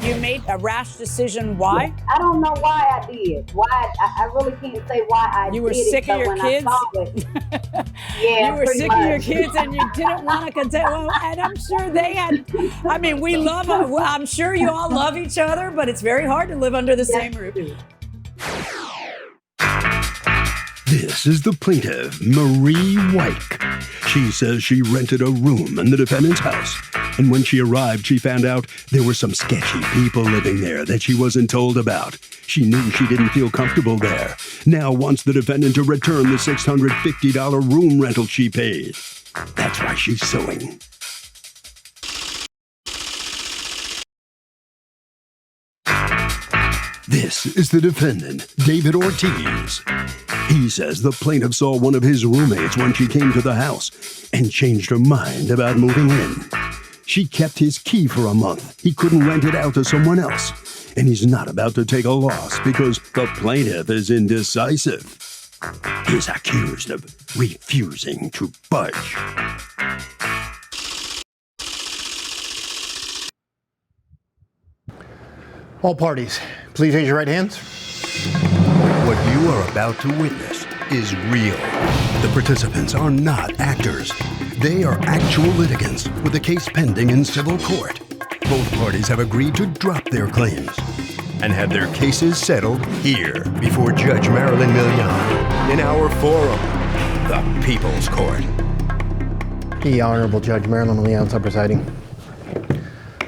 You made a rash decision. Why? I don't know why I did. Why I really can't say why I did. You were sick of your kids? I saw it, yeah, you were sick much. of your kids and you didn't want to continue. Well, and I'm sure they had, I mean, we love, I'm sure you all love each other, but it's very hard to live under the same roof. This is the plaintiff, Marie White. She says she rented a room in the defendant's house, and when she arrived, she found out there were some sketchy people living there that she wasn't told about. She knew she didn't feel comfortable there. Now wants the defendant to return the $650 room rental she paid. That's why she's suing. This is the defendant, David Ortiz. He says the plaintiff saw one of his roommates when she came to the house and changed her mind about moving in. She kept his key for a month. He couldn't rent it out to someone else. And he's not about to take a loss because the plaintiff is indecisive. He's accused of refusing to budge. All parties, please raise your right hands. What you are about to witness is real. The participants are not actors. They are actual litigants with a case pending in civil court. Both parties have agreed to drop their claims and have their cases settled here before Judge Marilyn Millian in our forum, the People's Court. The Honorable Judge Marilyn Millian, presiding.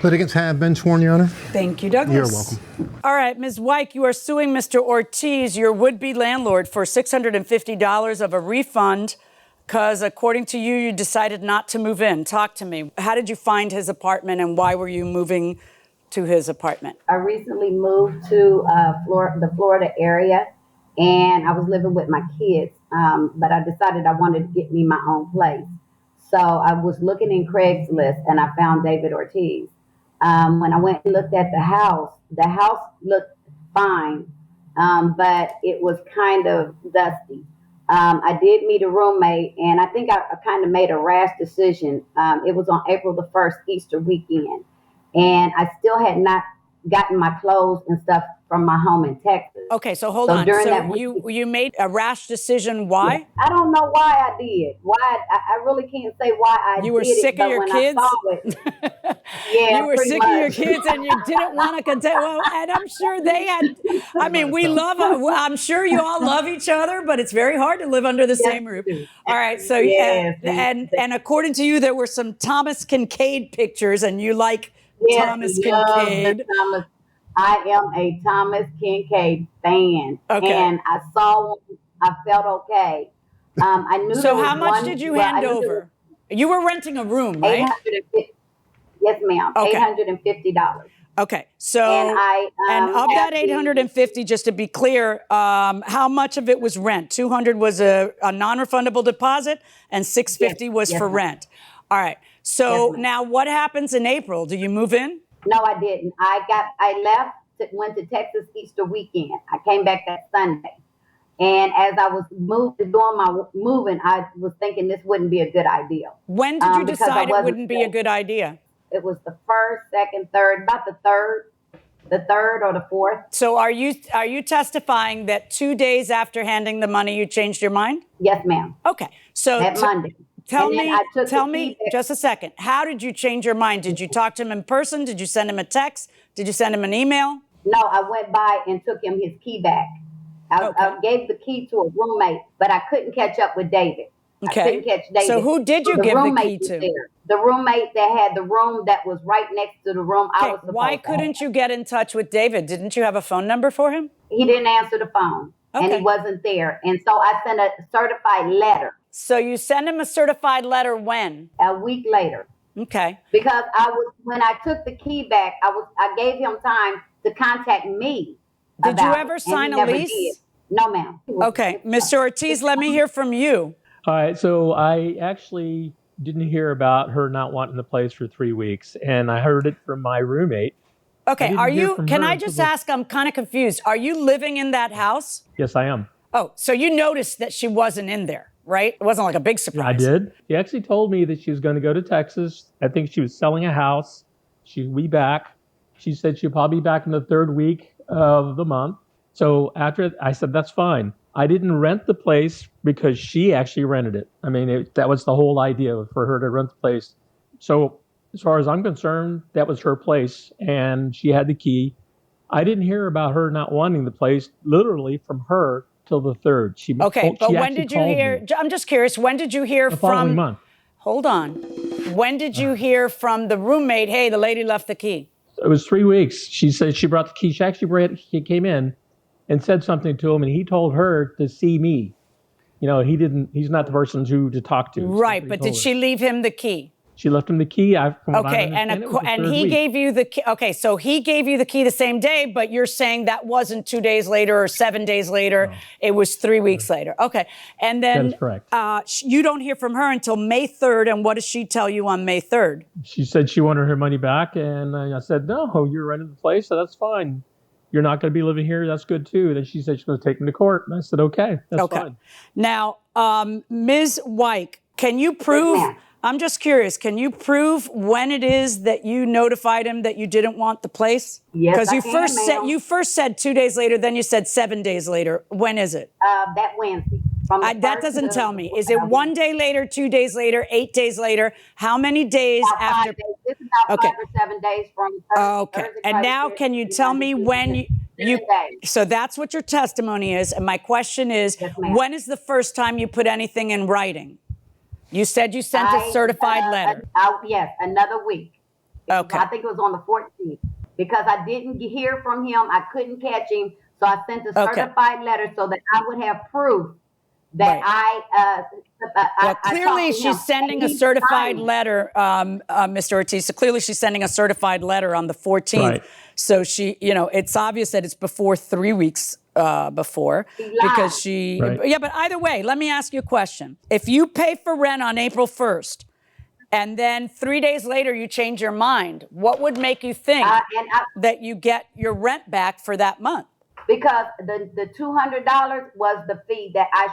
Litigants have been sworn, Your Honor. Thank you, Douglas. You're welcome. All right, Ms. White, you are suing Mr. Ortiz, your would-be landlord, for $650 of a refund because, according to you, you decided not to move in. Talk to me. How did you find his apartment and why were you moving to his apartment? I recently moved to the Florida area, and I was living with my kids, but I decided I wanted to get me my own place. So I was looking in Craigslist, and I found David Ortiz. When I went and looked at the house looked fine, but it was kind of dusty. I did meet a roommate, and I think I kind of made a rash decision. It was on April the 1st, Easter weekend, and I still had not gotten my clothes and stuff from my home in Texas. Okay, so hold on. So you made a rash decision. Why? I don't know why I did. Why I really can't say why I did. You were sick of your kids? Yeah, you were sick of your kids and you didn't want to continue. Well, and I'm sure they had, I mean, we love, I'm sure you all love each other, but it's very hard to live under the same roof. All right, so, and according to you, there were some Thomas Kincaid pictures and you like Thomas Kincaid. I am a Thomas Kincaid fan, and I saw him. I felt okay. I knew. So, how much did you hand over? You were renting a room, right? Yes, ma'am. Okay. $850. Okay, so and of that $850, just to be clear, how much of it was rent? $200 was a non-refundable deposit, and $650 was for rent. All right. So now, what happens in April? Do you move in? No, I didn't. I left, went to Texas Easter weekend. I came back that Sunday. And as I was doing my moving, I was thinking this wouldn't be a good idea. When did you decide it wouldn't be a good idea? It was the first, second, third, about the third or the fourth. So are you testifying that 2 days after handing the money, you changed your mind? Yes, ma'am. Okay. So that Monday. Tell me just a second. How did you change your mind? Did you talk to him in person? Did you send him a text? Did you send him an email? No, I went by and took him his key back. I gave the key to a roommate, but I couldn't catch up with David. Okay. I couldn't catch David. So who did you give the key to? The roommate that had the room that was right next to the room I was supposed to have. Why couldn't you get in touch with David? Didn't you have a phone number for him? He didn't answer the phone, and he wasn't there. And so I sent a certified letter. So you sent him a certified letter when? A week later. Okay. Because when I took the key back, I gave him time to contact me. Did you ever sign a lease? Did. No, ma'am. Okay. Mr. Ortiz, let me hear from you. All right. So I actually didn't hear about her not wanting the place for 3 weeks, and I heard it from my roommate. Okay. Can I just ask, I'm kind of confused. Are you living in that house? Yes, I am. Oh, so you noticed that she wasn't in there, right? It wasn't like a big surprise. I did. She actually told me that she was going to go to Texas. I think she was selling a house. She'd be back. She said she'll probably be back in the third week of the month. So after I said, that's fine. I didn't rent the place because she actually rented it. I mean, that was the whole idea for her to rent the place. So as far as I'm concerned, that was her place and she had the key. I didn't hear about her not wanting the place literally from her till the 3rd. Okay, but when did you hear? I'm just curious. When did you hear the following month? Hold on. When did you hear from the roommate? Hey, the lady left the key. It was 3 weeks. She said she brought the key. She came in and said something to him, and he told her to see me. You know, he's not the person to talk to. Right, but did she leave him the key? She left him the key. Okay, and he gave you the key. Okay, so he gave you the key the same day, but you're saying that wasn't 2 days later or 7 days later. No. It was 3 weeks later. Okay, and then that is correct. You don't hear from her until May 3rd, and what does she tell you on May 3rd? She said she wanted her money back, and I said, no, you're renting the place, so that's fine. You're not going to be living here. That's good, too. Then she said she's going to take him to court, and I said, okay, that's fine. Now, Ms. Wyke, can you prove... Yes, I'm just curious, can you prove when it is that you notified him that you didn't want the place? Yes, because you first said 2 days later, then you said 7 days later. When is it? That Wednesday. That doesn't tell me. Is it 1 day later, 2 days later, 8 days later? How many days after? 5 days. This is about 5 or 7 days from Thursday. Okay. Thursday, And Friday, now can you tell me when you so that's what your testimony is. And my question is, yes, ma'am. When is the first time you put anything in writing? You said you sent a certified letter. Yes, another week. Okay. I think it was on the 14th because I didn't hear from him. I couldn't catch him. So I sent a certified letter so that I would have proof that clearly she's sending a certified letter, Mr. Ortiz. So clearly she's sending a certified letter on the 14th. Right. So she, it's obvious that it's before 3 weeks before because she, right. But either way, let me ask you a question. If you pay for rent on April 1st and then 3 days later you change your mind, what would make you think that you get your rent back for that month? Because the $200 was the fee that I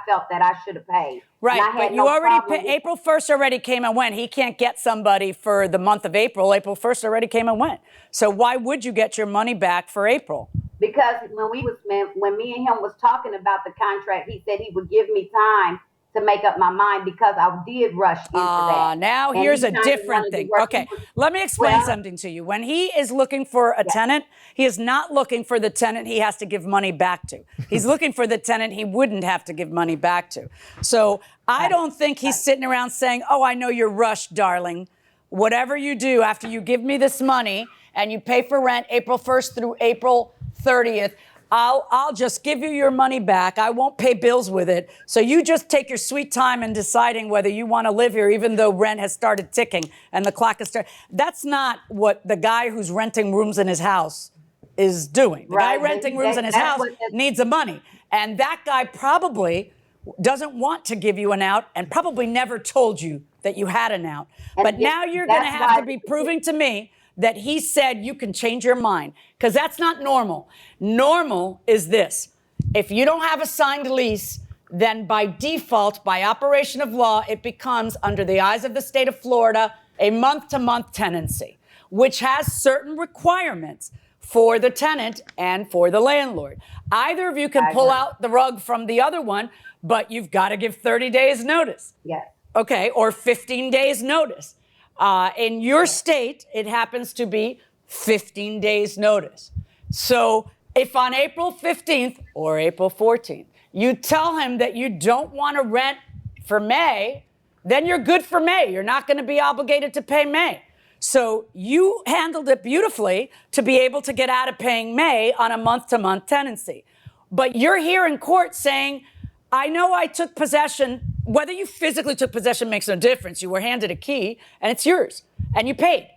felt that I should have paid. Right, but you already paid. April 1st already came and went. He can't get somebody for the month of April. April 1st already came and went. So why would you get your money back for April? Because when me and him was talking about the contract, he said he would give me time to make up my mind because I did rush into that. Now and here's a different thing. Okay, let me explain something to you. When he is looking for a tenant, he is not looking for the tenant he has to give money back to. He's looking for the tenant he wouldn't have to give money back to. So I don't think he's sitting around saying, oh, I know you're rushed, darling. Whatever you do after you give me this money and you pay for rent April 1st through April 30th, I'll just give you your money back. I won't pay bills with it. So you just take your sweet time in deciding whether you want to live here, even though rent has started ticking and the clock has started. That's not what the guy who's renting rooms in his house is doing. The guy renting rooms in his house needs the money. And that guy probably doesn't want to give you an out and probably never told you that you had an out. But now you're going to have to be proving to me that he said you can change your mind, because that's not normal. Normal is this. If you don't have a signed lease, then by default, by operation of law, it becomes, under the eyes of the state of Florida, a month-to-month tenancy, which has certain requirements for the tenant and for the landlord. Either of you can pull out the rug from the other one, but you've got to give 30 days notice. Yes. Okay, or 15 days notice. In your state, it happens to be 15 days notice. So if on April 15th or April 14th, you tell him that you don't want to rent for May, then you're good for May. You're not going to be obligated to pay May. So you handled it beautifully to be able to get out of paying May on a month-to-month tenancy. But you're here in court saying, I know I took possession. Whether you physically took possession makes no difference. You were handed a key and it's yours and you paid.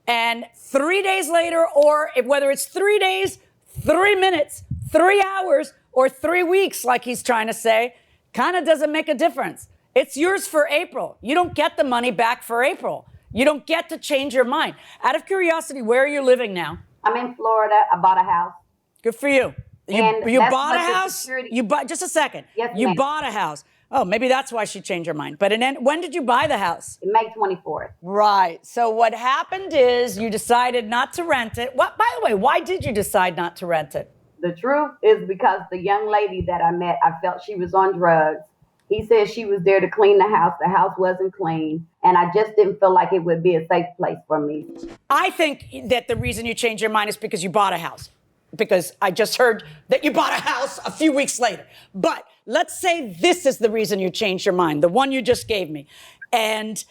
And 3 days later, or whether it's 3 days, 3 minutes, 3 hours, or 3 weeks, like he's trying to say, kind of doesn't make a difference. It's yours for April. You don't get the money back for April. You don't get to change your mind. Out of curiosity, where are you living now? I'm in Florida. I bought a house. Good for you. You bought a house? Security. You bought, just a second. Yes, you ma'am. bought a house. Oh, maybe that's why she changed her mind. But when did you buy the house? May 24th. Right. So what happened is you decided not to rent it. What? By the way, why did you decide not to rent it? The truth is because the young lady that I met, I felt she was on drugs. He said she was there to clean the house. The house wasn't clean. And I just didn't feel like it would be a safe place for me. I think that the reason you changed your mind is because you bought a house. Because I just heard that you bought a house a few weeks later. But let's say this is the reason you changed your mind, the one you just gave me. And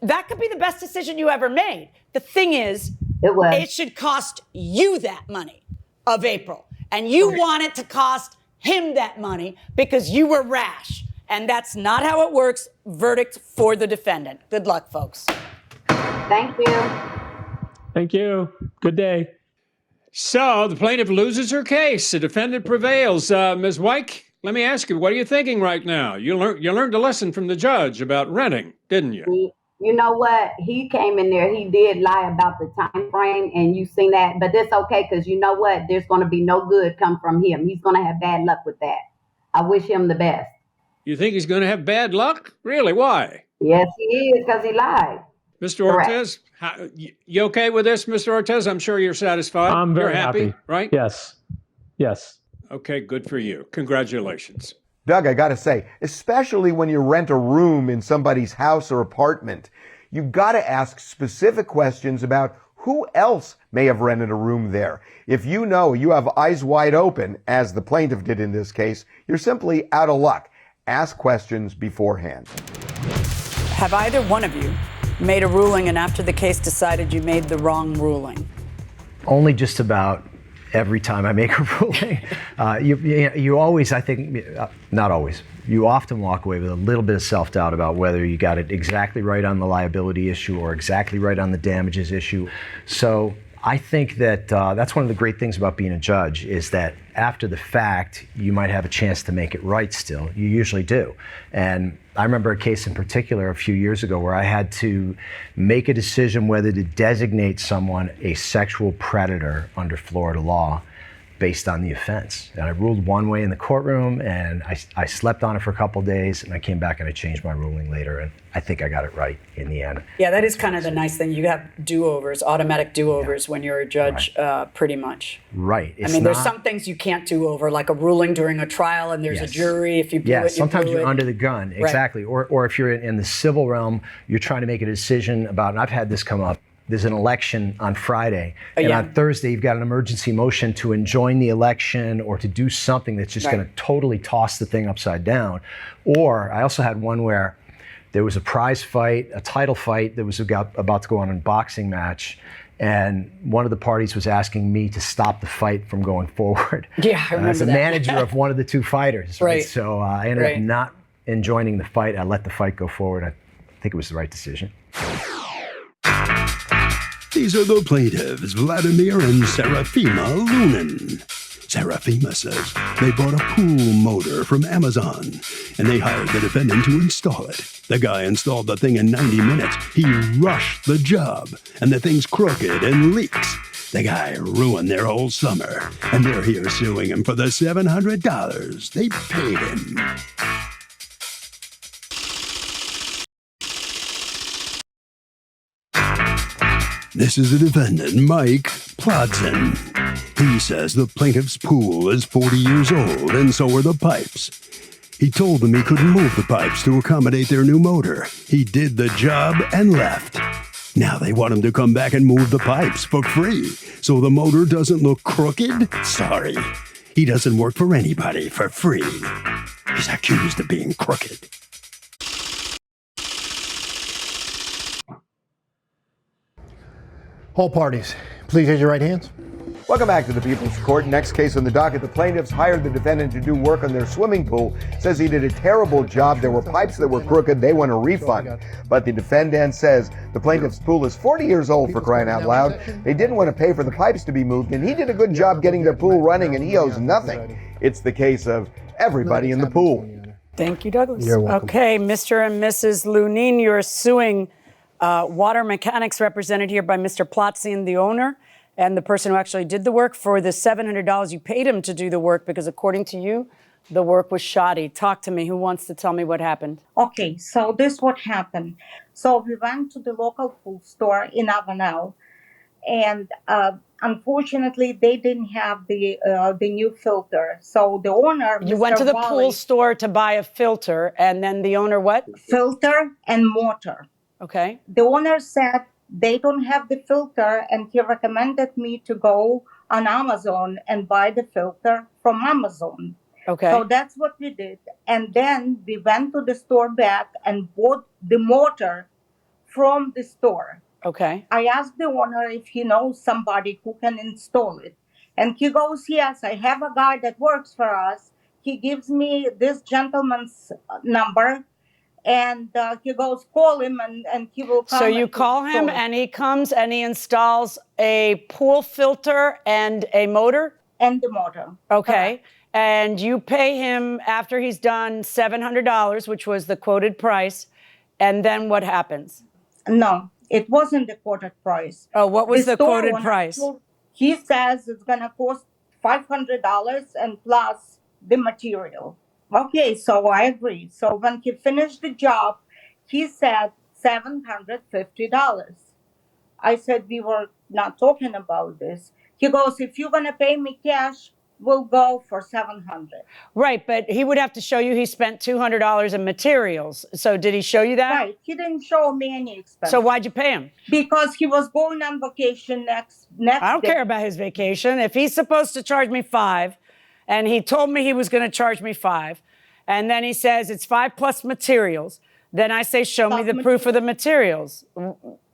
that could be the best decision you ever made. The thing is, it should cost you that money of April. And you want it to cost him that money because you were rash. And that's not how it works. Verdict for the defendant. Good luck, folks. Thank you. Thank you. Good day. So the plaintiff loses her case. The defendant prevails. Ms. Wyke, let me ask you, what are you thinking right now? You learned a lesson from the judge about renting, didn't you? You know what? He came in there. He did lie about the time frame, and you seen that. But that's okay, because you know what? There's going to be no good come from him. He's going to have bad luck with that. I wish him the best. You think he's going to have bad luck? Really? Why? Yes, he is, because he lied. Mr. Ortiz, you okay with this, Mr. Ortiz? I'm sure you're satisfied. I'm very you're happy, happy, right? Yes. Yes. Okay, good for you. Congratulations. Doug, I got to say, especially when you rent a room in somebody's house or apartment, you've got to ask specific questions about who else may have rented a room there. If you know you have eyes wide open, as the plaintiff did in this case, you're simply out of luck. Ask questions beforehand. Have either one of you made a ruling and after the case decided you made the wrong ruling? Only just about every time I make a ruling. You always, I think, not always, you often walk away with a little bit of self-doubt about whether you got it exactly right on the liability issue or exactly right on the damages issue. So I think that that's one of the great things about being a judge is that after the fact, you might have a chance to make it right still. You usually do. And I remember a case in particular a few years ago where I had to make a decision whether to designate someone a sexual predator under Florida law based on the offense. And I ruled one way in the courtroom, and I slept on it for a couple of days, and I came back and I changed my ruling later, and I think I got it right in the end. Yeah, that is kind of the nice thing. You have do-overs, automatic do-overs when you're a judge, pretty much. Right. I mean, there's some things you can't do over, like a ruling during a trial, and there's a jury. If you blew it, you sometimes blew you're it. under the gun, exactly. Right. Or if you're in the civil realm, you're trying to make a decision about, and I've had this come up, there's an election on Friday, and on Thursday you've got an emergency motion to enjoin the election or to do something that's just going to totally toss the thing upside down. Or I also had one where there was a prize fight, a title fight that was about to go on a boxing match, and one of the parties was asking me to stop the fight from going forward. Yeah, I remember as a that. manager of one of the two fighters. Right. So I ended up not enjoining the fight. I let the fight go forward. I think it was the right decision. These are the plaintiffs, Vladimir and Serafima Lunin. Serafima says they bought a pool motor from Amazon, and they hired the defendant to install it. The guy installed the thing in 90 minutes. He rushed the job, and the thing's crooked and leaks. The guy ruined their whole summer, and they're here suing him for the $700 they paid him. This is the defendant, Mike Plodson. He says the plaintiff's pool is 40 years old, and so are the pipes. He told them he couldn't move the pipes to accommodate their new motor. He did the job and left. Now they want him to come back and move the pipes for free, so the motor doesn't look crooked? Sorry. He doesn't work for anybody for free. He's accused of being crooked. All parties, please raise your right hands. Welcome back to the People's Court. Next case on the docket, the plaintiffs hired the defendant to do work on their swimming pool. Says he did a terrible job. There were pipes that were crooked. They want a refund. But the defendant says the plaintiff's pool is 40 years old, for crying out loud. They didn't want to pay for the pipes to be moved, and he did a good job getting their pool running, and he owes nothing. It's the case of everybody in the pool. Thank you, Douglas. You're welcome. Okay, Mr. and Mrs. Lunin, you're suing water mechanics represented here by Mr. Plotzian, the owner, and the person who actually did the work for the $700 you paid him to do the work, because according to you, the work was shoddy. Talk to me. Who wants to tell me what happened? Okay, so this what happened. So we went to the local pool store in Avenel, and unfortunately, they didn't have the new filter. So the owner, You Mr. went to the Wally, pool store to buy a filter, and then the owner what? filter and motor. Okay. The owner said they don't have the filter, and he recommended me to go on Amazon and buy the filter from Amazon. Okay. So that's what we did. And then we went to the store back and bought the motor from the store. Okay. I asked the owner if he knows somebody who can install it. And he goes, yes, I have a guy that works for us. He gives me this gentleman's number. And he goes, call him and he will come. So you and call him install it. and he comes and he installs a pool filter and a motor? And the motor. Okay. And you pay him after he's done $700, which was the quoted price. And then what happens? No, it wasn't the quoted price. Oh, what was the store quoted owner price? He says it's going to cost $500 and plus the material. Okay, so I agree. So when he finished the job, he said $750. I said, we were not talking about this. He goes, if you're going to pay me cash, we'll go for $700. Right, but he would have to show you he spent $200 in materials. So did he show you that? Right. He didn't show me any expense. So why'd you pay him? Because he was going on vacation next I don't day. care about his vacation. If he's supposed to charge me $5, and he told me he was going to charge me $5, and then he says it's $5 plus materials, then I say, show me the proof of the materials.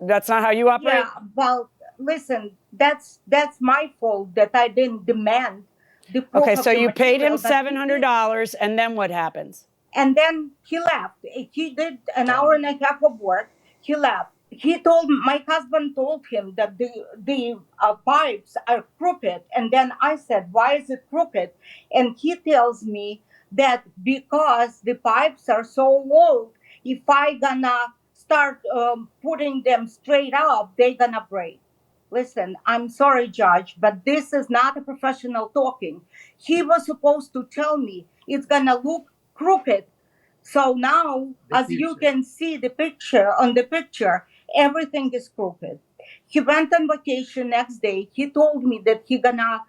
That's not how you operate? Yeah, well, listen, that's my fault that I didn't demand the proof Okay, of so the you paid him material that he did. $700, and then what happens? And then he left. He did an hour and a half of work. He left. My husband told him that the pipes are crooked. And then I said, why is it crooked? And he tells me that because the pipes are so old, if I gonna start putting them straight up, they gonna break. Listen, I'm sorry, Judge, but this is not a professional talking. He was supposed to tell me it's gonna look crooked. So now, as you can see the picture, everything is crooked. He went on vacation next day. He told me that he gonna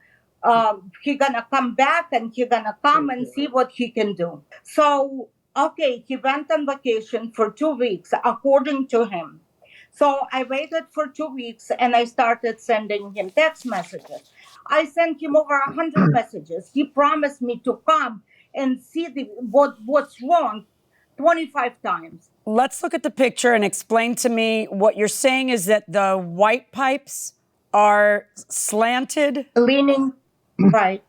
come back and he gonna come and see what he can do. So, okay, he went on vacation for 2 weeks, according to him. So I waited for 2 weeks and I started sending him text messages. I sent him over 100 messages. He promised me to come and see what's wrong 25 times. Let's look at the picture and explain to me what you're saying is that the white pipes are slanted. Leaning, right.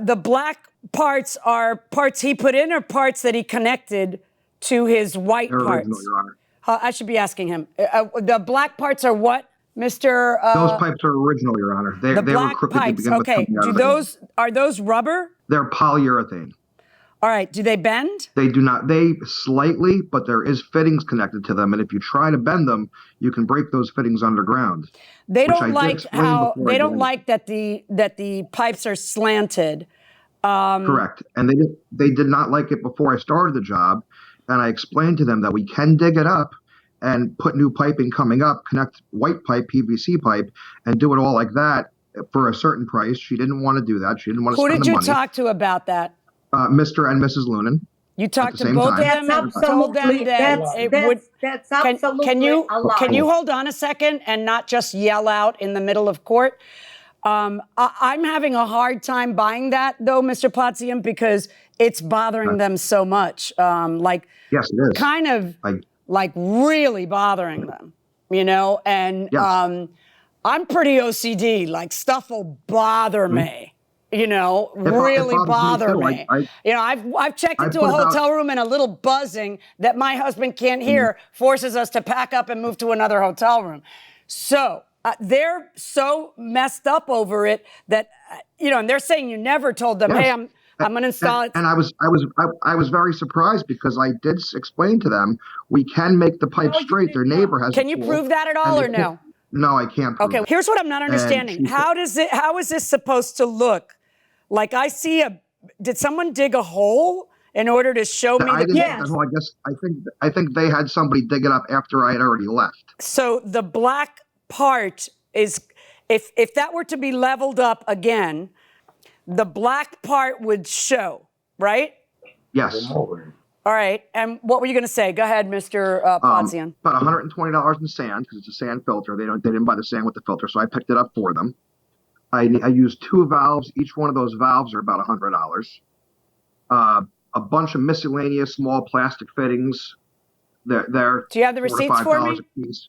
The black parts are parts he put in or parts that he connected to his white They're parts? original, Your Honor. I should be asking him. The black parts are what, Mr. Those pipes are original, Your Honor. They were black crooked to pipes. begin with. Okay. coming out of it. Are those rubber? They're polyurethane. All right. Do they bend? They do not. They slightly, but there is fittings connected to them, and if you try to bend them, you can break those fittings underground. They which I don't did like explain how before they I don't did. like that the pipes are slanted. Correct, and they did not like it before I started the job, and I explained to them that we can dig it up and put new piping coming up, connect white pipe, PVC pipe, and do it all like that for a certain price. She didn't want to do that. She didn't want to Who spend did the you money. talk to about that? Mr. and Mrs. Lunan. You talked the to same both time. of them That's and told them absolutely, that it would. that's absolutely Can you a lie. can you hold on a second and not just yell out in the middle of court? I'm having a hard time buying that though, Mr. Potzium, because it's bothering them so much. Yes, it is. Kind of like really bothering them, you know. And Yes. I'm pretty OCD. Like stuff will bother me. You know, really bother me. You know, I've checked into a hotel room and a little buzzing that my husband can't hear forces us to pack up and move to another hotel room. So they're so messed up over it that you know, and they're saying you never told them, Yes. hey, I'm going to install it. And I was very surprised because I did explain to them we can make the pipe straight. Their neighbor has. Can you prove that at all or no? No, I can't. Prove Okay, it. here's what I'm not understanding. How is this supposed to look? Like I see did someone dig a hole in order to show me? I didn't Yes. dig the hole. I think they had somebody dig it up after I had already left. So the black part is, if that were to be leveled up again, the black part would show, right? Yes. All right. And what were you going to say? Go ahead, Mr. Plazian. About $120 in sand because it's a sand filter. They didn't buy the sand with the filter, so I picked it up for them. I used 2 valves. Each one of those valves are about $100. A bunch of miscellaneous small plastic fittings. They're Do you have the $4 to receipts for me? $5 a piece.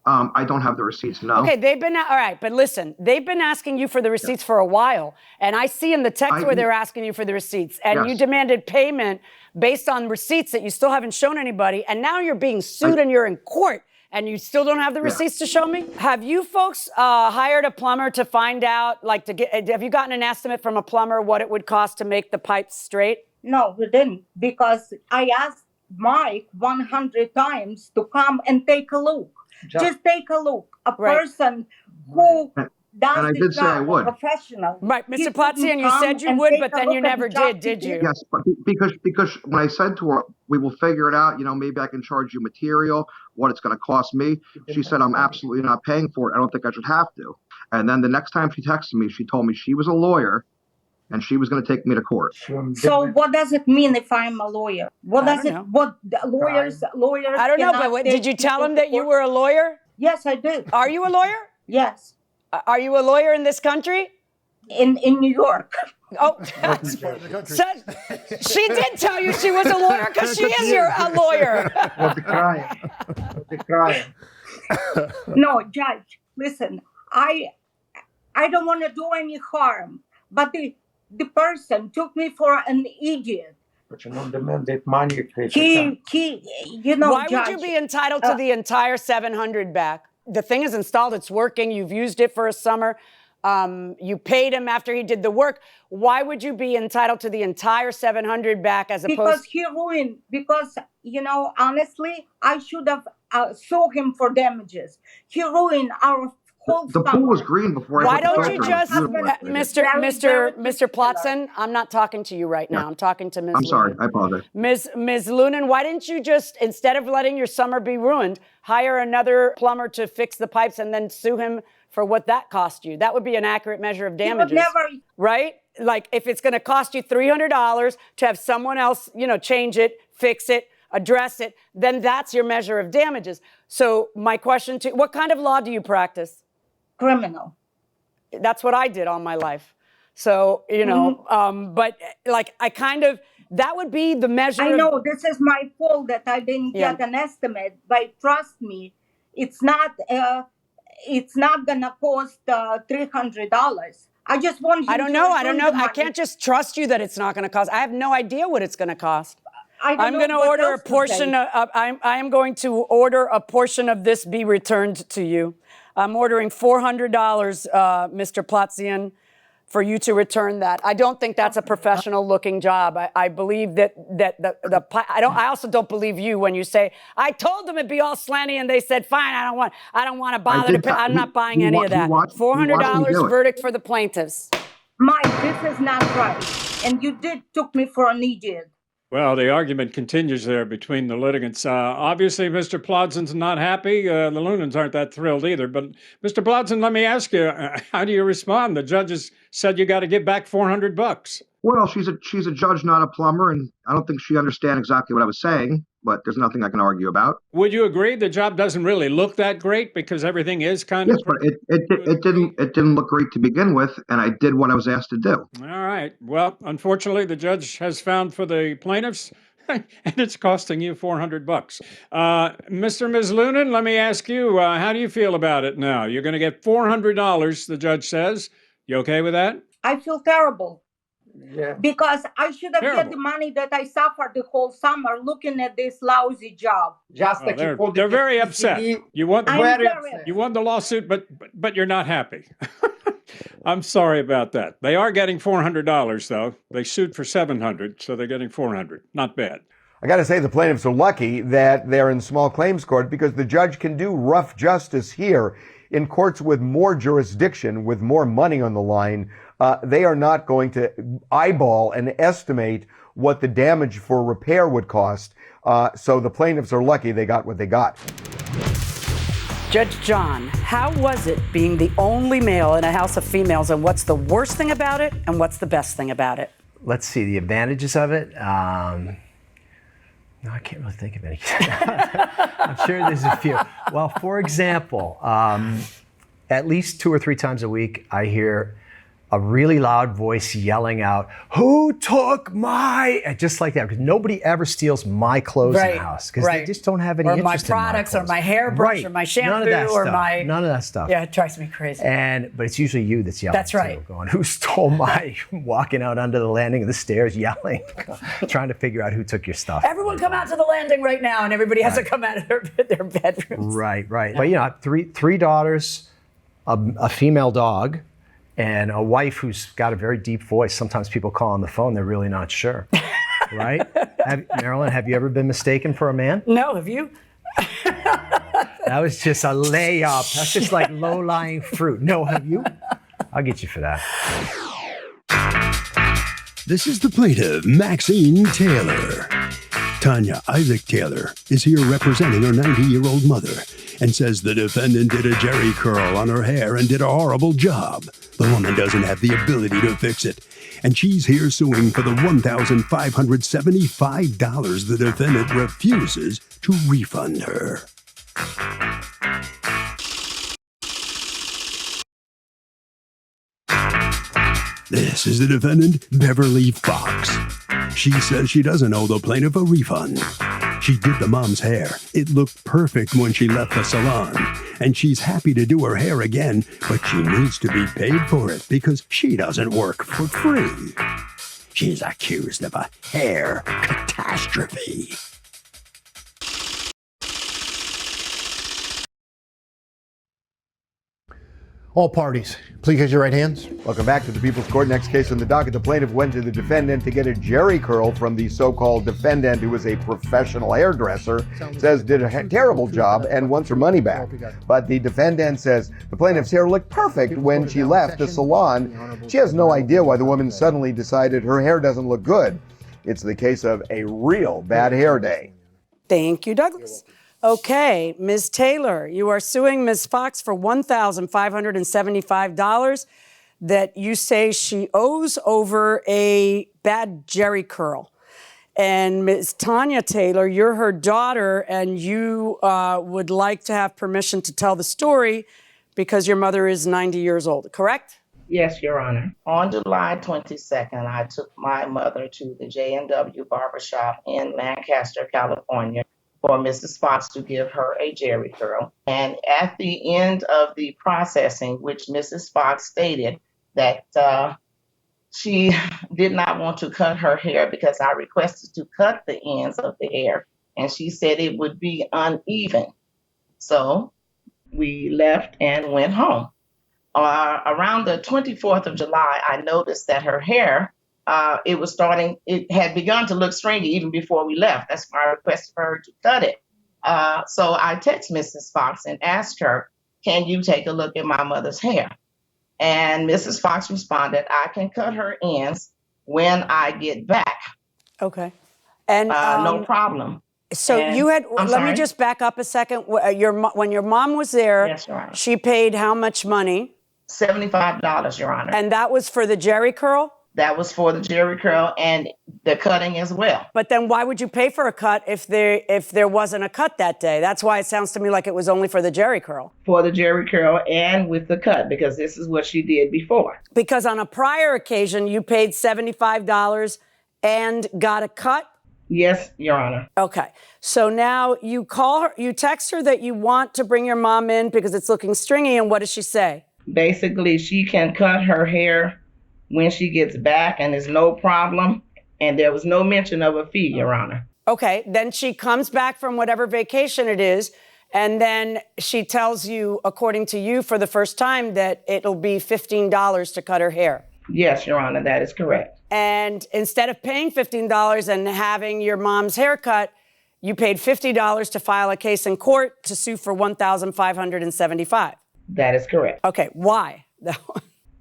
I don't have the receipts, no. Okay, all right, but listen, they've been asking you for the receipts for a while, and I see in the text where they're asking you for the receipts, and you demanded payment based on receipts that you still haven't shown anybody, and now you're being sued and you're in court, and you still don't have the receipts to show me? Have you folks hired a plumber to find out, have you gotten an estimate from a plumber what it would cost to make the pipes straight? No, we didn't, because I asked Mike 100 times to come and take a look. Just take a look. A person who does the job, a professional. Right, Mr. Plazian, you said you would, but then you never did you? Yes, but because when I said to her, we will figure it out, maybe I can charge you material, what it's going to cost me. She said, I'm absolutely not paying for it. I don't think I should have to. And then the next time she texted me, she told me she was a lawyer and she was going to take me to court. So what does it mean if I'm a lawyer? What does it? What lawyers? I don't know, but did you tell him that you were a lawyer? Yes, I did. Are you a lawyer? Yes. Are you a lawyer in this country? In New York. Oh, so she did tell you she was a lawyer because she is a lawyer. The crime. No, Judge, listen, I don't want to do any harm, but the person took me for an idiot. But you don't demand that money. Why Judge, would you be entitled to the entire $700 back? The thing is installed, it's working, you've used it for a summer, you paid him after he did the work. Why would you be entitled to the entire $700 back as opposed? Because he ruined, honestly, I should have sued him for damages. He ruined our The pool was green before. Why don't you just, Mr. Plotson? I'm not talking to you right now. I'm talking to Ms. I'm sorry. Lunan. I apologize. Ms. Lunan, why didn't you just, instead of letting your summer be ruined, hire another plumber to fix the pipes and then sue him for what that cost you? That would be an accurate measure of damages, right? Like if it's going to cost you $300 to have someone else, change it, fix it, address it, then that's your measure of damages. So my question to you, what kind of law do you practice? Criminal. That's what I did all my life. So, but that would be the measure. I know this is my fault that I didn't get an estimate, but trust me, it's not gonna cost $300. I just want you I don't know. I can't just trust you that it's not going to cost. I have no idea what it's going to cost. I'm going to order a portion I am going to order a portion of this be returned to you. I'm ordering $400, Mr. Plazian, for you to return that. I don't think that's a professional-looking job. I believe that I also don't believe you when you say I told them it'd be all slanty and they said fine. I don't want to bother to pay. I'm not buying any of that. $400 verdict for the plaintiffs. Mike, this is not right, and you took me for an idiot. Well, the argument continues there between the litigants. Obviously, Mr. Plodzen's not happy. The Lunans aren't that thrilled either. But, Mr. Plodzen, let me ask you, how do you respond? The judges said you got to give back $400. Well, she's a judge, not a plumber, and I don't think she understands exactly what I was saying, but there's nothing I can argue about. Would you agree the job doesn't really look that great because everything is kind of... Yes, but it didn't look great to begin with, and I did what I was asked to do. All right. Well, unfortunately, the judge has found for the plaintiffs, and it's costing you $400. Mr. and Ms. Lunan, let me ask you, how do you feel about it now? You're going to get $400, the judge says. You okay with that? I feel terrible. Yeah. Because I should have get the money that I suffered the whole summer looking at this lousy job. They're very upset. You won the lawsuit, but you're not happy. I'm sorry about that. They are getting $400 though. They sued for $700, so they're getting $400. Not bad. I got to say the plaintiffs are lucky that they're in small claims court because the judge can do rough justice here. in courts with more jurisdiction, with more money on the line, they are not going to eyeball and estimate what the damage for repair would cost. So the plaintiffs are lucky they got what they got. Judge John, how was it being the only male in a house of females, and what's the worst thing about it, and what's the best thing about it? Let's see the advantages of it. No, I can't really think of any. I'm sure there's a few. Well, for example, at least 2 or 3 times a week, I hear a really loud voice yelling out, "Who took my," just like that, because nobody ever steals my clothes in the house, because they just don't have any interest in my products, clothes. or my hairbrush, or my shampoo, None of that or stuff. my... None of that stuff. Yeah, it drives me crazy. But it's usually you that's yelling. That's right. Too, going, "Who stole my," walking out under the landing of the stairs yelling, trying to figure out who took your stuff. Everyone come out to the landing right now, and everybody has to come out of their bedrooms. Right. But you know, three daughters, a female dog, and a wife who's got a very deep voice. Sometimes people call on the phone, they're really not sure. Right? Marilyn, have you ever been mistaken for a man? No, have you? That was just a layup. That's just like low-lying fruit. No, have you? I'll get you for that. This is the plaintiff, Maxine Taylor. Tanya Isaac Taylor is here representing her 90-year-old mother and says the defendant did a jerry curl on her hair and did a horrible job. The woman doesn't have the ability to fix it, and she's here suing for the $1,575 the defendant refuses to refund her. This is the defendant, Beverly Fox. She says she doesn't owe the plaintiff a refund. She did the mom's hair. It looked perfect when she left the salon, and she's happy to do her hair again, but she needs to be paid for it because she doesn't work for free. She's accused of a hair catastrophe. All parties, please raise your right hands. Welcome back to the People's Court. Next case on the docket, the plaintiff went to the defendant to get a jerry curl from the so-called defendant, who was a professional hairdresser, says did a terrible job and wants her money back. But the defendant says the plaintiff's hair looked perfect when she left the salon. She has no idea why the woman suddenly decided her hair doesn't look good. It's the case of a real bad hair day. Thank you, Douglas. Okay, Ms. Taylor, you are suing Ms. Fox for $1,575 that you say she owes over a bad jerry curl. And Ms. Tanya Taylor, you're her daughter, and you would like to have permission to tell the story because your mother is 90 years old, correct? Yes, Your Honor. On July 22nd, I took my mother to the J&W Barbershop in Lancaster, California, for Mrs. Fox to give her a jerry curl. And at the end of the processing, which Mrs. Fox stated that she did not want to cut her hair because I requested to cut the ends of the hair, and she said it would be uneven. So we left and went home. Around the 24th of July, I noticed that her hair, it had begun to look stringy even before we left. That's why I requested for her to cut it. So I texted Mrs. Fox and asked her, "Can you take a look at my mother's hair?" And Mrs. Fox responded, "I can cut her ends when I get back." Okay. And no problem. So And- you had, I'm let me sorry? just back up a second. When your mom was there, Yes, Your Honor. she paid how much money? $75, Your Honor. And that was for the jerry curl? That was for the jerry curl and the cutting as well. But then why would you pay for a cut if there wasn't a cut that day? That's why it sounds to me like it was only for the jerry curl. For the jerry curl and with the cut, because this is what she did before. Because on a prior occasion, you paid $75 and got a cut? Yes, Your Honor. Okay. So now you call her, you text her that you want to bring your mom in because it's looking stringy, and what does she say? Basically, she can cut her hair when she gets back and it's no problem. And there was no mention of a fee, Your Honor. Okay. Then she comes back from whatever vacation it is, and then she tells you, according to you, for the first time, that it'll be $15 to cut her hair. Yes, Your Honor, that is correct. And instead of paying $15 and having your mom's hair cut, you paid $50 to file a case in court to sue for $1,575. That is correct. Okay, why?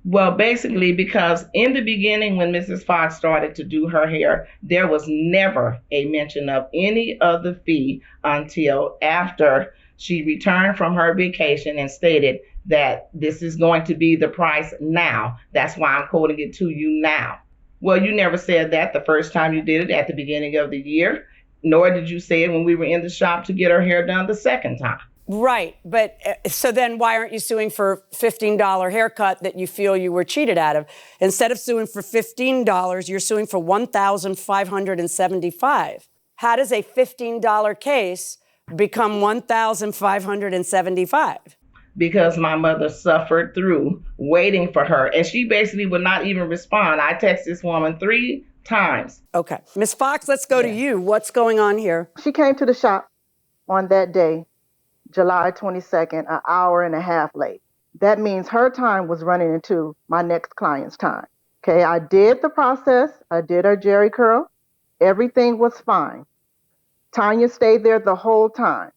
Well, basically, because in the beginning, when Mrs. Fox started to do her hair, there was never a mention of any other fee until after she returned from her vacation and stated that this is going to be the price now. That's why I'm quoting it to you now. Well, you never said that the first time you did it at the beginning of the year, nor did you say it when we were in the shop to get her hair done the second time. Right, but so then why aren't you suing for $15 haircut that you feel you were cheated out of? Instead of suing for $15, you're suing for $1,575. How does a $15 case become $1,575? Because my mother suffered through waiting for her, and she basically would not even respond. I texted this woman 3 times. Okay, Ms. Fox, let's go to you. What's going on here? She came to the shop on that day, July 22nd, an hour and a half late. That means her time was running into my next client's time. Okay, I did the process. I did her jerry curl. Everything was fine. Tanya stayed there the whole time.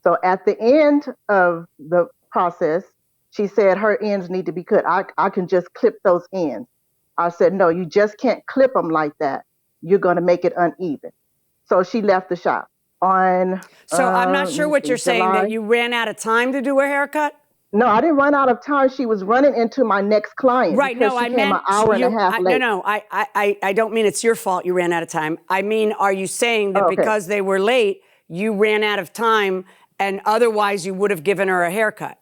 So at the end of the process, she said her ends need to be cut. I can just clip those ends. I said, no, you just can't clip them like that. You're going to make it uneven. So she left the shop. So I'm not sure what you're saying, that you ran out of time to do a haircut? No, I didn't run out of time. She was running into my next client. Right, no, I meant an hour and a half late. I don't mean it's your fault you ran out of time. I mean, are you saying that because they were late, you ran out of time and otherwise you would have given her a haircut?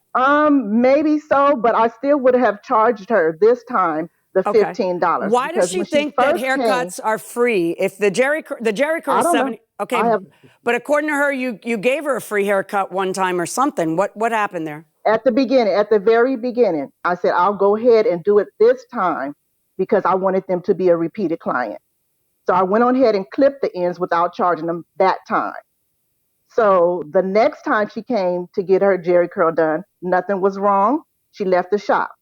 Maybe so, but I still would have charged her this time the $15. Why does she think that haircuts are free? If the jerry curl is $70, okay, but according to her, you gave her a free haircut one time or something. What happened there? At the very beginning, I said, I'll go ahead and do it this time because I wanted them to be a repeated client. So I went on ahead and clipped the ends without charging them that time. So the next time she came to get her jerry curl done, nothing was wrong. She left the shop.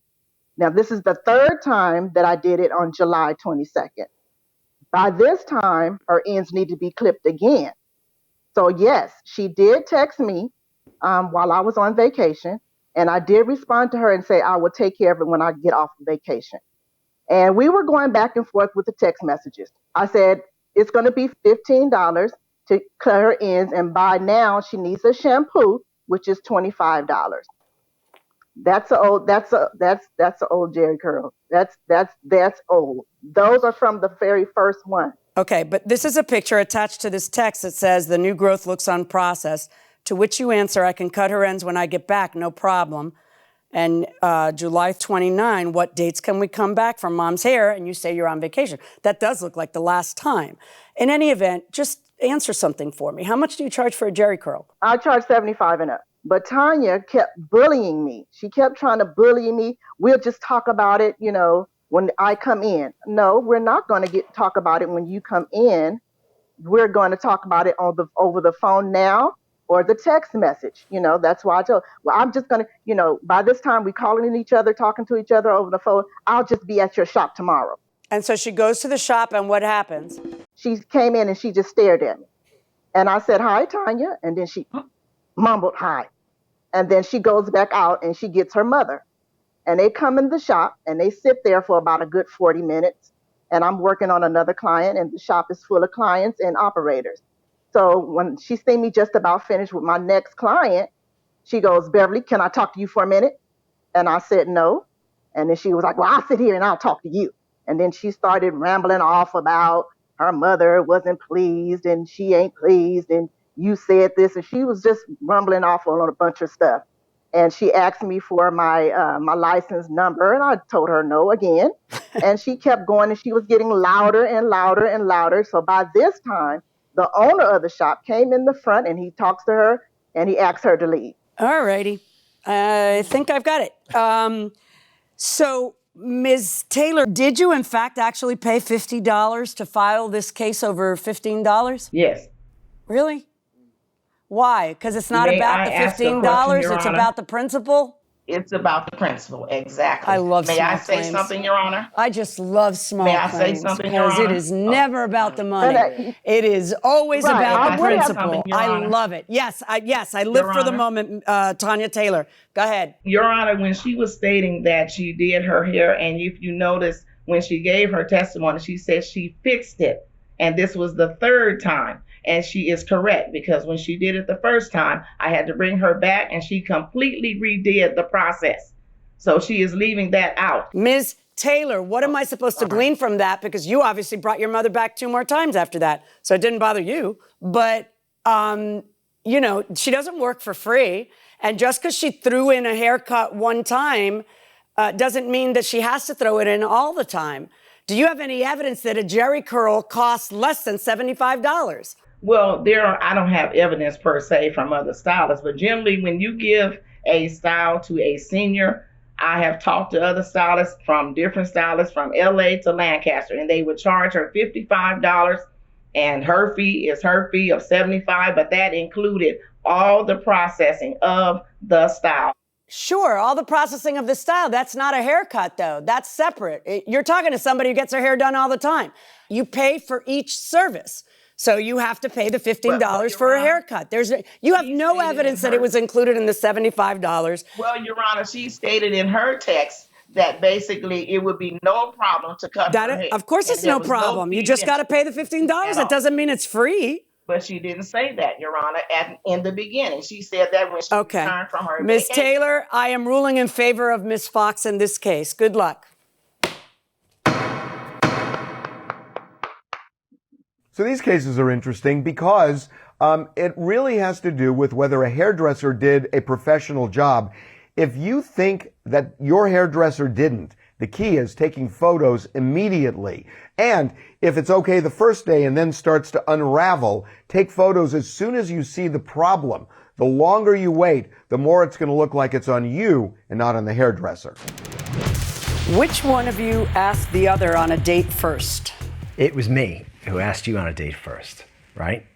Now, this is the third time that I did it on July 22nd. By this time, her ends need to be clipped again. So yes, she did text me while I was on vacation, and I did respond to her and say, I will take care of it when I get off vacation. And we were going back and forth with the text messages. I said, it's going to be $15 to cut her ends, and by now she needs a shampoo, which is $25. That's an old jerry curl. That's old. Those are from the very first one. Okay, but this is a picture attached to this text that says the new growth looks unprocessed, to which you answer, I can cut her ends when I get back, no problem. And July 29, what dates can we come back from mom's hair? And you say you're on vacation. That does look like the last time. In any event, just answer something for me. How much do you charge for a jerry curl? I charge $75 and up. But Tanya kept bullying me. She kept trying to bully me. We'll just talk about it, when I come in. No, we're not going to talk about it when you come in. We're going to talk about it over the phone now or the text message. That's why I told, I'm just going to, by this time we calling each other, talking to each other over the phone. I'll just be at your shop tomorrow. And so she goes to the shop, and what happens? She came in and she just stared at me. And I said, hi, Tanya. And then she mumbled, hi. And then she goes back out and she gets her mother. And they come in the shop and they sit there for about a good 40 minutes. And I'm working on another client, and the shop is full of clients and operators. So when she seen me just about finished with my next client, she goes, Beverly, can I talk to you for a minute? And I said, no. And then she was like, well, I'll sit here and I'll talk to you. And then she started rambling off about her mother wasn't pleased and she ain't pleased and you said this, and she was just rumbling off on a bunch of stuff. And she asked me for my license number, and I told her no again. And she kept going, and she was getting louder and louder and louder. So by this time, the owner of the shop came in the front, and he talks to her, and he asks her to leave. All righty. I think I've got it. So, Ms. Taylor, did you, in fact, actually pay $50 to file this case over $15? Yes. Really? Why? Because it's not about the $15, it's about the principal? It's about the principle, exactly. I love May small I say claims. something, Your Honor? I just love small May I say claims something, Your because it Honor? is never about the money. And It is always Right, about I the would have principle. something, Your I Honor. love it. Yes, I live Your for the Honor. moment. Tanya Taylor, go ahead. Your Honor, when she was stating that she did her hair, and if you notice, when she gave her testimony, she said she fixed it. And this was the third time. And she is correct, because when she did it the first time, I had to bring her back and she completely redid the process. So she is leaving that out. Ms. Taylor, what am I supposed to glean from that? Because you obviously brought your mother back 2 more times after that. So it didn't bother you. But, you know, she doesn't work for free. And just because she threw in a haircut one time doesn't mean that she has to throw it in all the time. Do you have any evidence that a jerry curl costs less than $75? Well, I don't have evidence per se from other stylists, but generally when you give a style to a senior, I have talked to other stylists from different stylists from LA to Lancaster, and they would charge her $55, and her fee is her fee of $75, but that included all the processing of the style. Sure, all the processing of the style. That's not a haircut, though. That's separate. You're talking to somebody who gets their hair done all the time. You pay for each service. So you have to pay the $15 for a haircut. You have no evidence that it was included in the $75. Well, Your Honor, she stated in her text that basically it would be no problem to cut her hair. Of course it's no problem. You just got to pay the $15. That doesn't mean it's free. But she didn't say that, Your Honor, in the beginning. She said that when she returned from her Ms. vacation. Taylor, I am ruling in favor of Ms. Fox in this case. Good luck. So these cases are interesting because it really has to do with whether a hairdresser did a professional job. If you think that your hairdresser didn't, the key is taking photos immediately. And if it's okay the first day and then starts to unravel, take photos as soon as you see the problem. The longer you wait, the more it's going to look like it's on you and not on the hairdresser. Which one of you asked the other on a date first? It was me who asked you on a date first, right?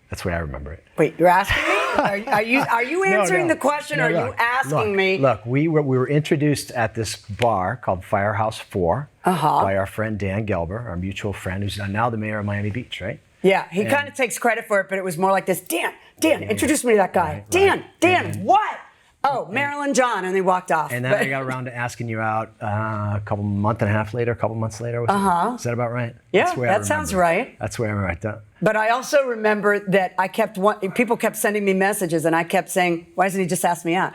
That's the way I remember it. Wait, you're asking me? Are you answering the question, or are you asking me? Look, we were introduced at this bar called Firehouse 4 by our friend Dan Gelber, our mutual friend, who's now the mayor of Miami Beach, right? Yeah, he kind of takes credit for it, but it was more like this. Dan, introduce me to that guy. Dan, what? Oh, Marilyn John, and they walked off. And then I got around to asking you out a couple months later. Is that about right? Yeah, that sounds right. That's where I remember that. But I also remember that people kept sending me messages, and I kept saying, "Why doesn't he just ask me out?"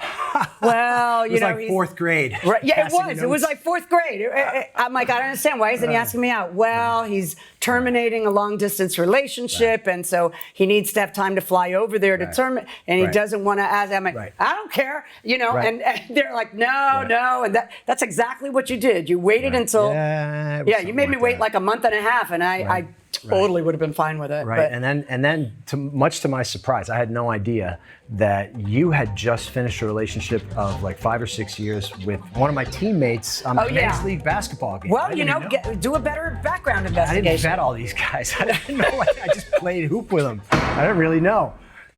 Well, it was like fourth grade. Right, yeah, it was. It was like fourth grade. I'm like, I don't understand. Why isn't he asking me out? Well, he's terminating a long distance relationship, and so he needs to have time to fly over there to terminate, and he doesn't want to ask. I'm like, I don't care, and they're like, no, and that's exactly what you did. You waited until you made me wait like a month and a half, and I totally would have been fine with it. Right, but, and then, much to my surprise, I had no idea that you had just finished a relationship of like 5 or 6 years with one of my teammates on the men's league basketball game. Well, do a better background investigation. I didn't vet all these guys. I didn't know. I just played hoop with them. I didn't really know.